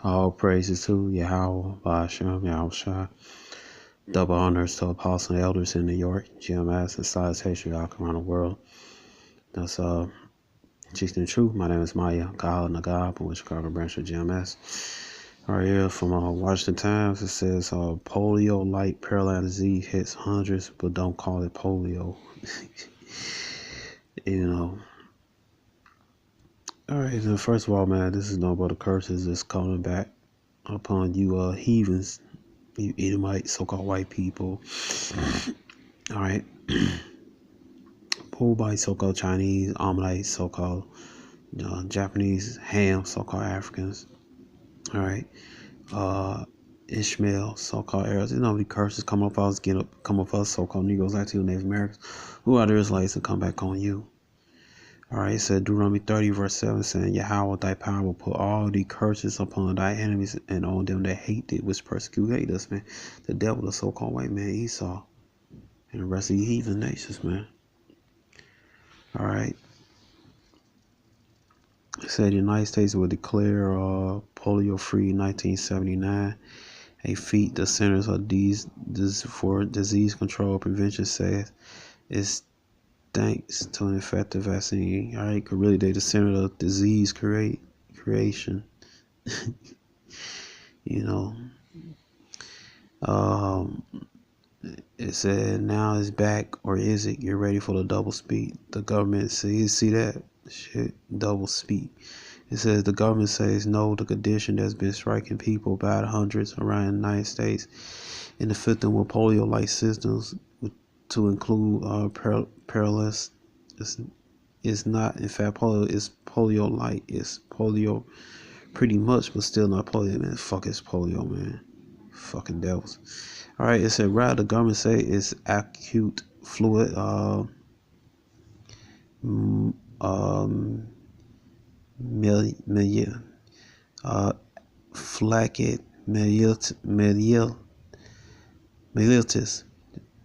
All praises to Yahweh, Ba'ashem, Yahushua. Double honors to apostle and elders in New York, GMS, and salutations all around the world. That's teaching the truth. My name is Maya Kahal Nagab, from Chicago branch of GMS. Right here from Washington Times, it says polio like paralyzing disease hits hundreds, but don't call it polio. You know. All right, so first of all, man, this is no but the curses that's coming back upon you heathens, you Edomites, so-called white people. All right. Pulled by so-called Chinese, Amalekites, so-called Japanese, Ham, so-called Africans. All right. Ishmael, so-called Arabs. There's no curses come up us, come up us, so-called Negroes, Latinos, Native Americans. Who are the Israelites to come back on you? All right, it said Deuteronomy 30, verse 7, saying, Yahweh, thy power will put all the curses upon thy enemies and on them that hate thee, which hate us, man. The devil, the so-called white man, Esau, and the rest of the heathen nations, man. All right. It said the United States will declare polio free in 1979. A feat the Centers of for Disease Control Prevention says is thanks to an effective vaccine. All right, really, they the center of disease creation. You know, it said now it's back, or is it? You're ready for the double speed. The government says, see that shit, double speed. It says the government says no to condition that's been striking people by the hundreds around the United States in the fifth with polio-like systems to include perilous. It's not, in fact, polio is polio-like. It's polio pretty much, but still not polio, man. Fuck is polio, man. Fucking devils. All right, it said rather the government say it's acute fluid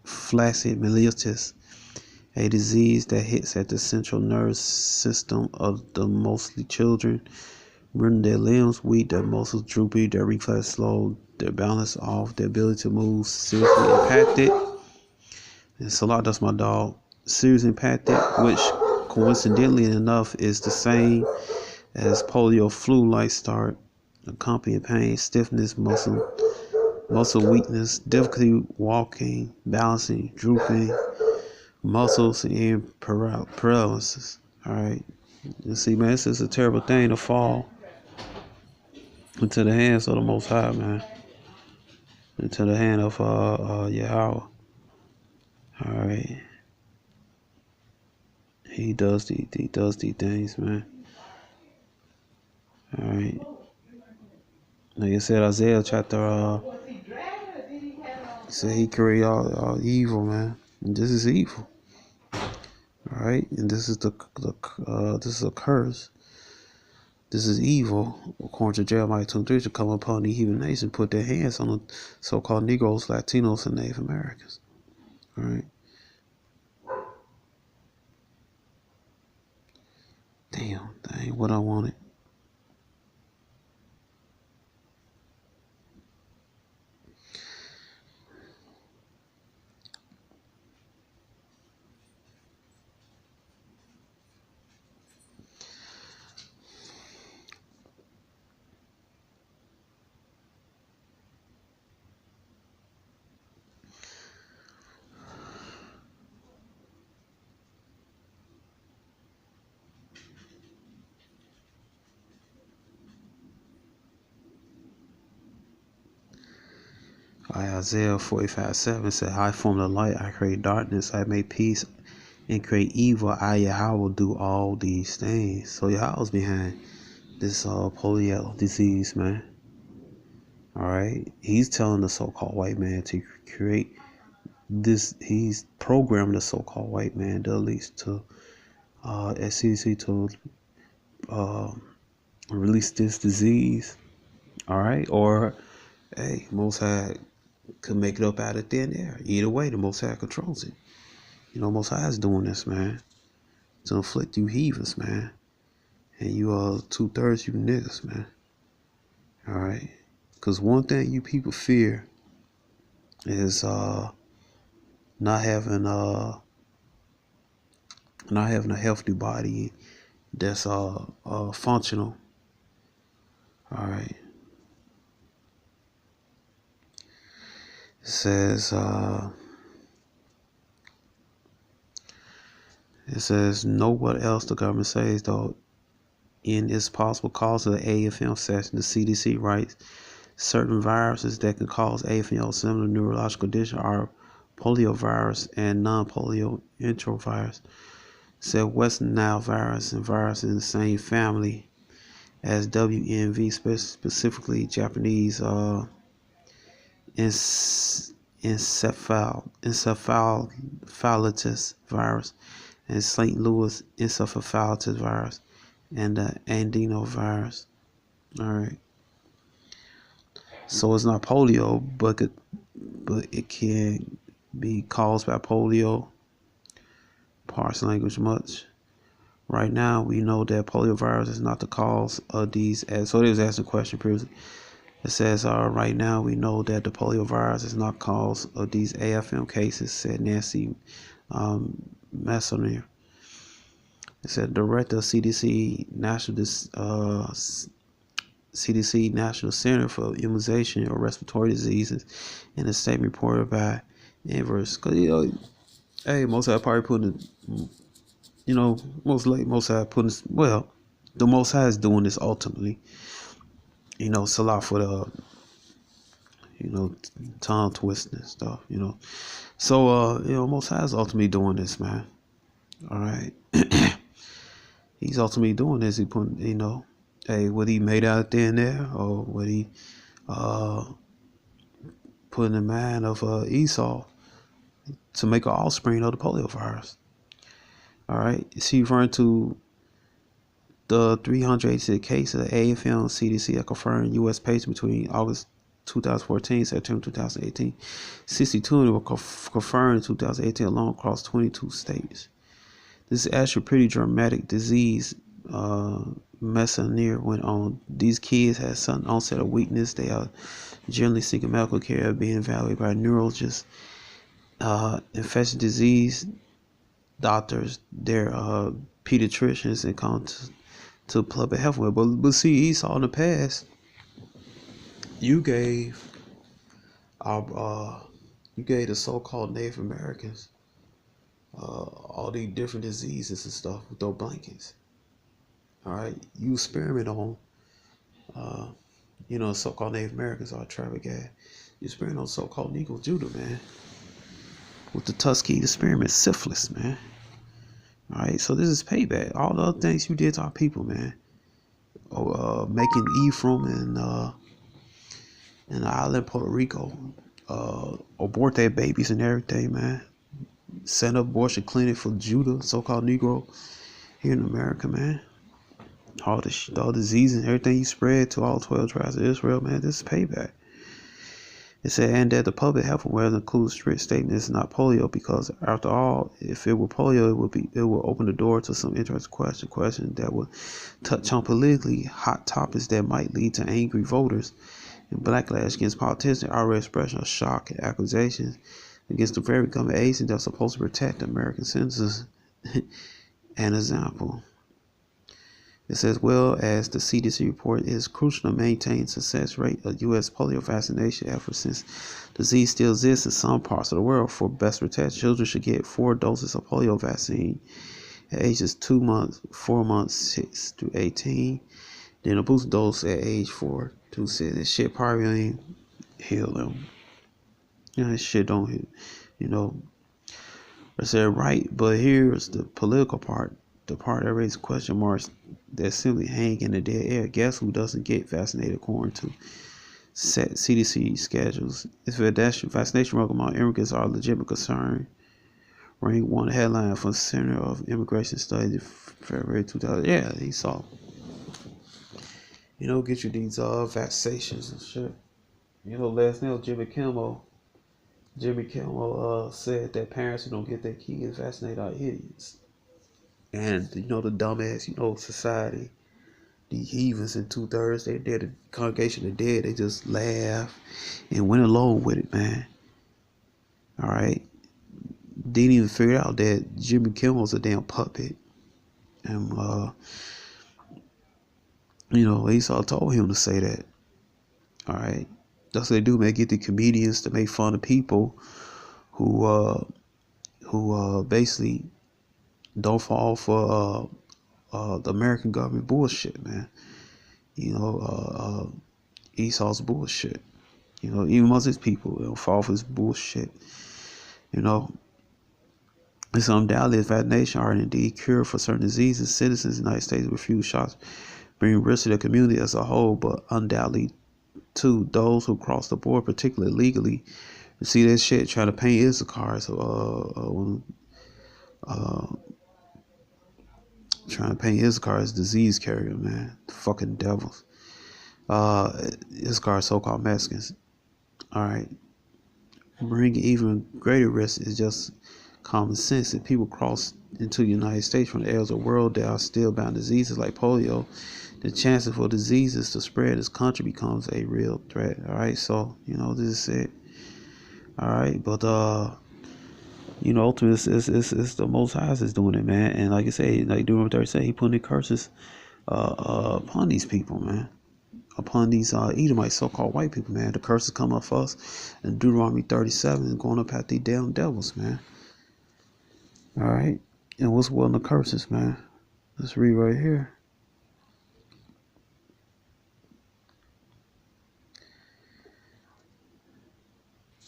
flaccid mellitus, a disease that hits at the central nervous system of the mostly children, rendering their limbs weak, their muscles droopy, their reflex slow, their balance off, their ability to move seriously impacted. And Salah, that's my dog. Seriously impacted, which coincidentally enough is the same as polio flu-like start, accompanying pain, stiffness, muscle weakness, difficulty walking, balancing, drooping, muscles, and paralysis. All right. You see, man, this is a terrible thing to fall into the hands of the Most High, man. Into the hand of Yahweh. All right. He does these things, man. All right. Like I said, Isaiah chapter said he created all evil, man. And this is evil. All right, and this is this is a curse. This is evil, according to Jeremiah 23, to come upon the heathen nation, put their hands on the so-called Negroes, Latinos, and Native Americans. All right. Damn, that ain't what I wanted. Isaiah 45:7 said, I form the light, I create darkness, I make peace and create evil. I, Yahweh, will do all these things. So Yahweh's behind this polio disease, man. All right. He's telling the so-called white man to create this. He's programming the so-called white man, at least to SCC to release this disease. All right. Or, hey, Most High could make it up out of thin air. Either way, the Most High controls it. You know, Most High is doing this, man, to inflict you heathens, man. And you 2/3 you niggas, man. All right, because one thing you people fear is not having uh not having a healthy body that's functional. All right. It says know what else the government says though. In its possible cause of the AFM session, the CDC writes certain viruses that can cause AFM similar neurological condition are poliovirus and non-polio enterovirus. Said Western Nile virus and virus in the same family as WNV, specifically Japanese encephalitis virus and St. Louis encephalitis virus and the adenovirus. All right. So it's not polio, but it can be caused by polio. Parse language much. Right now, we know that poliovirus is not the cause of these. So they was asking a question previously. It says, right now we know that the poliovirus is not cause of these AFM cases, said Nancy Messonnier. It said director of CDC National Center for Immunization of Respiratory Diseases in a statement reported by Inverse. Because, hey, most have probably putting, most have putting, well, the Most High is doing this ultimately. Salah for the, tongue twisting and stuff, So, Most High is ultimately doing this, man. All right. He's ultimately doing this. He put, hey, what he made out there and there, or what he put in the mind of Esau to make an offspring of the polio virus. All right. Is he referring to the 386 cases of AFM CDC that confirmed U.S. patients between August 2014 and September 2018? 62 were confirmed in 2018 along across 22 states. This is actually a pretty dramatic disease. Messonnier went on. These kids had sudden onset of weakness. They are generally seeking medical care, being evaluated by neurologists, infectious disease doctors, their pediatricians, and come to public health. But see, Esau in the past, you gave the so-called Native Americans all these different diseases and stuff with those blankets. All right, you experiment on, so-called Native Americans are traffic gas. You experiment on so-called Negro Judah, man, with the Tuskegee experiment, syphilis, man. All right, so this is payback. All the other things you did to our people, man. Making Ephraim and the island Puerto Rico abort their babies and everything, man. Set up abortion clinic for Judah, so-called Negro, here in America, man. All diseases and everything you spread to all 12 tribes of Israel, man. This is payback. It said, and that the public health awareness includes strict statement it's not polio, because after all, if it were polio, it will open the door to some interesting questions that would touch on politically hot topics that might lead to angry voters and backlash against politicians, outright expression of shock and accusations against the very government agency that's supposed to protect American citizens. An example. It says, well as the CDC report, it is crucial to maintain success rate of U.S. polio vaccination efforts since the disease still exists in some parts of the world. For best protection, children should get 4 doses of polio vaccine at ages 2 months, 4 months, 6 to 18. Then a booster dose at age 4 to 6. This shit probably ain't heal them. This shit don't heal. I said right, but here's the political part. The part that raises question marks that simply hang in the dead air. Guess who doesn't get vaccinated according to set CDC schedules? If vaccination program among immigrants are a legitimate concern, ranked one headline from the Center of Immigration Studies February 2000. Yeah, he saw. Get you these vaccinations and shit. Last night Jimmy Kimmel said that parents who don't get their kids vaccinated are idiots. And the dumbass, society The heathens in 2/3, they did the congregation of dead. They just laughed and went along with it, man. All right. Didn't even figure out that Jimmy Kimmel's a damn puppet. And, Esau told him to say that. All right. That's what they do, man. Get the comedians to make fun of people who basically don't fall for the American government bullshit, man. Esau's bullshit. Even amongst his people, don't fall for his bullshit. It's undoubtedly if that nation are indeed cured for certain diseases, citizens of the United States refuse shots, bringing risk to the community as a whole, but undoubtedly to those who cross the board, particularly legally. You see that shit trying to paint Issachar, trying to paint Issachar as disease carrier, man. Fucking devils. Issachar so-called Mexicans. Alright. Bringing even greater risk is just common sense. If people cross into the United States from the areas of the world that are still bound diseases like polio, the chances for diseases to spread in this country becomes a real threat. Alright, so, this is it. Alright, but ultimately it's the Most High is doing it, man. And like I say, like Deuteronomy 37, he putting the curses upon these people, man. Upon these Edomites, so-called white people, man. The curses come up for us. And Deuteronomy 37 is going up at these damn devils, man. Alright. And what's one of the curses, man? Let's read right here.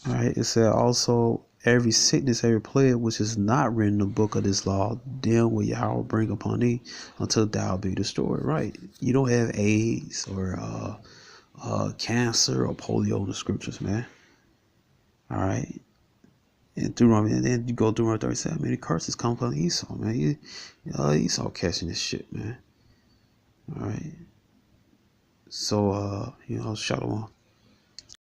Alright, it said also every sickness, every plague which is not written in the book of this law, then will Yahweh bring upon thee until thou be destroyed. Right. You don't have AIDS or cancer or polio in the scriptures, man. Alright. And then you go through 37, man, the curses come upon Esau, man. Esau catching this shit, man. Alright. So, Shalom.